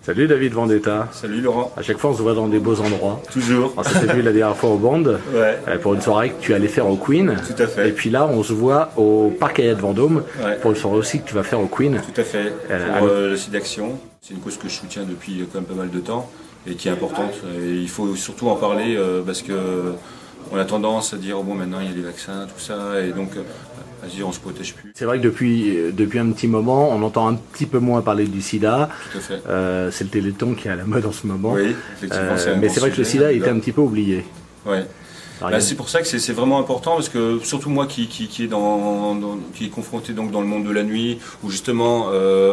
Salut David Vendetta. Salut Laurent. À chaque fois on se voit dans des beaux endroits. Toujours. On s'était vu la dernière fois au Band, pour une soirée que tu allais faire au Queen. Tout à fait. Et puis là on se voit au Parc Hyatt Vendôme, pour une soirée aussi que tu vas faire au Queen. Tout à fait. Pour le SIDAction. C'est une cause que je soutiens depuis quand même pas mal de temps et qui est importante. Et il faut surtout en parler parce que on a tendance à dire oh bon maintenant il y a des vaccins, tout ça, et donc à se dire on se protège plus. C'est vrai que depuis un petit moment, on entend un petit peu moins parler du sida. Tout à fait. C'est le Téléthon qui est à la mode en ce moment. Oui, effectivement. Mais c'est vrai que le sida était un petit peu oublié. Ouais. C'est pour ça que c'est vraiment important, parce que surtout moi qui est confronté donc dans le monde de la nuit, où justement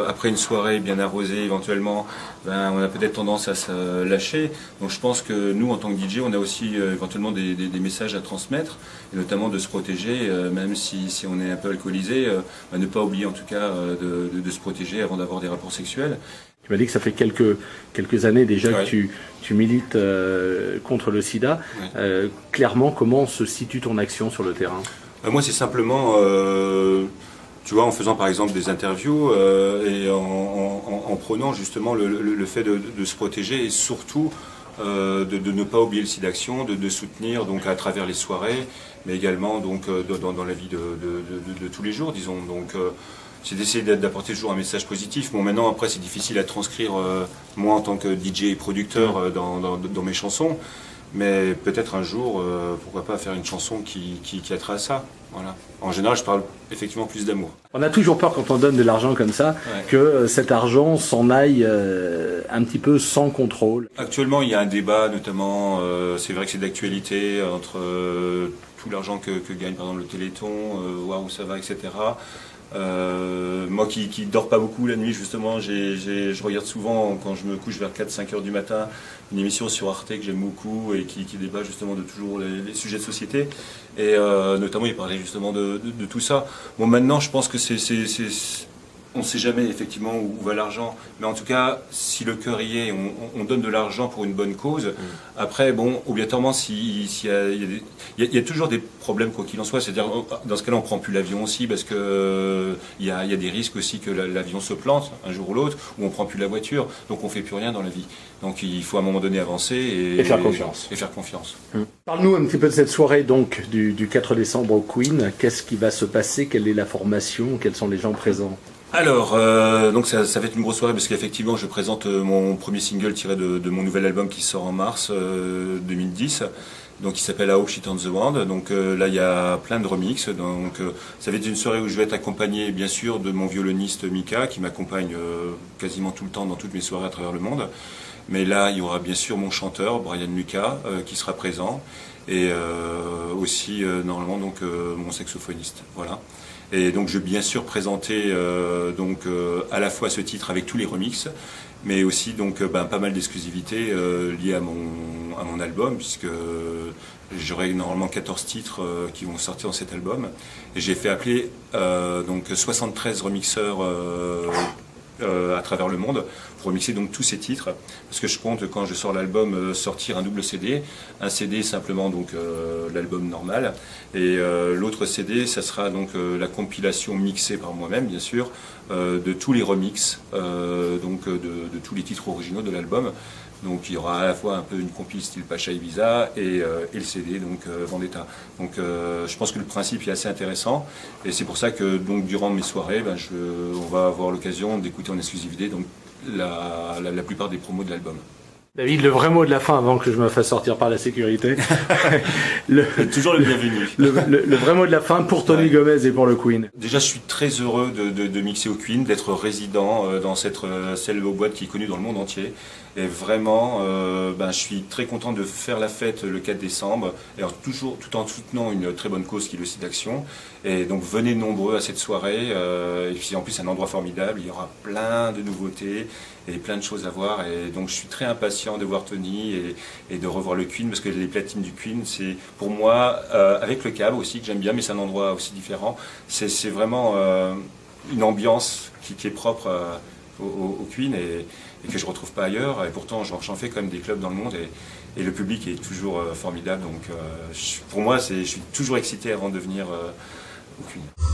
après une soirée bien arrosée éventuellement, on a peut-être tendance à se lâcher. Donc je pense que nous en tant que DJ, on a aussi éventuellement des messages à transmettre, et notamment de se protéger, même si on est un peu alcoolisé, ne pas oublier en tout cas de se protéger avant d'avoir des rapports sexuels. Tu m'as dit que ça fait quelques années déjà que tu milites contre le sida. Ouais. Clairement, comment se situe ton action sur le terrain ? Moi, c'est simplement, tu vois, en faisant par exemple des interviews et en prônant justement le fait de se protéger, et surtout de ne pas oublier le SIDAction, de soutenir donc à travers les soirées, mais également donc dans la vie de tous les jours, disons. Donc c'est d'essayer d'apporter toujours un message positif. Bon, maintenant, après, c'est difficile à transcrire, moi, en tant que DJ et producteur, dans mes chansons. Mais peut-être un jour, pourquoi pas faire une chanson qui attrait à ça. Voilà. En général, je parle effectivement plus d'amour. On a toujours peur quand on donne de l'argent comme ça, que cet argent s'en aille un petit peu sans contrôle. Actuellement, il y a un débat, notamment, c'est vrai que c'est d'actualité, entre tout l'argent que gagne par exemple le Téléthon, voir où ça va, etc. Moi qui dors pas beaucoup la nuit, justement, je regarde souvent quand je me couche vers 4-5 heures du matin une émission sur Arte que j'aime beaucoup et qui débat justement de toujours les sujets de société, et notamment il parlait justement de tout ça. Bon, maintenant je pense que on ne sait jamais effectivement où va l'argent, mais en tout cas, si le cœur y est, on donne de l'argent pour une bonne cause. Après, bon, obligatoirement, il y a toujours des problèmes quoi qu'il en soit. C'est-à-dire, dans ce cas-là, on prend plus l'avion aussi, parce que il y a des risques aussi que l'avion se plante un jour ou l'autre, ou on prend plus la voiture, donc on fait plus rien dans la vie. Donc il faut à un moment donné avancer et faire confiance. Et faire confiance. Parle-nous un petit peu de cette soirée donc du 4 décembre au Queen. Qu'est-ce qui va se passer ? Quelle est la formation ? Quels sont les gens présents ? Alors, donc ça va être une grosse soirée, parce qu'effectivement je présente mon premier single tiré de mon nouvel album qui sort en mars 2010, donc qui s'appelle How Shit on the Wand. Donc là il y a plein de remixes, donc ça va être une soirée où je vais être accompagné bien sûr de mon violoniste Mika, qui m'accompagne quasiment tout le temps dans toutes mes soirées à travers le monde. Mais là il y aura bien sûr mon chanteur Brian Lucas qui sera présent, et aussi normalement donc mon saxophoniste. Voilà. Et donc je vais bien sûr présenter à la fois ce titre avec tous les remixes, mais aussi donc pas mal d'exclusivités liées à mon album, puisque j'aurai normalement 14 titres qui vont sortir dans cet album. Et j'ai fait appeler 73 remixeurs à travers le monde pour remixer donc tous ces titres, parce que je compte, quand je sors l'album, sortir un double CD, un CD simplement donc l'album normal, et l'autre CD ça sera donc la compilation mixée par moi-même bien sûr de tous les remixes de tous les titres originaux de l'album. Donc il y aura à la fois un peu une compile style Pacha Ibiza et le CD donc Vendetta. Donc je pense que le principe est assez intéressant, et c'est pour ça que donc durant mes soirées, on va avoir l'occasion d'écouter en exclusivité donc la plupart des promos de l'album. David, le vrai mot de la fin avant que je me fasse sortir par la sécurité. Toujours le bienvenu. Le vrai mot de la fin pour Tony Gomez et pour le Queen. Déjà, je suis très heureux de mixer au Queen, d'être résident dans cette célèbre boîte qui est connue dans le monde entier. Et vraiment, je suis très content de faire la fête le 4 décembre, et alors, toujours tout en soutenant une très bonne cause qui est le SIDAction. Et donc venez nombreux à cette soirée, et puis en plus c'est un endroit formidable, il y aura plein de nouveautés et plein de choses à voir, et donc je suis très impatient de voir Tony et de revoir le Queen, parce que les platines du Queen, c'est pour moi, avec le câble aussi que j'aime bien, mais c'est un endroit aussi différent, c'est vraiment une ambiance qui est propre au Queen, et que je ne retrouve pas ailleurs, et pourtant j'en fais quand même des clubs dans le monde, et le public est toujours formidable, donc pour moi je suis toujours excité avant de venir au Queen.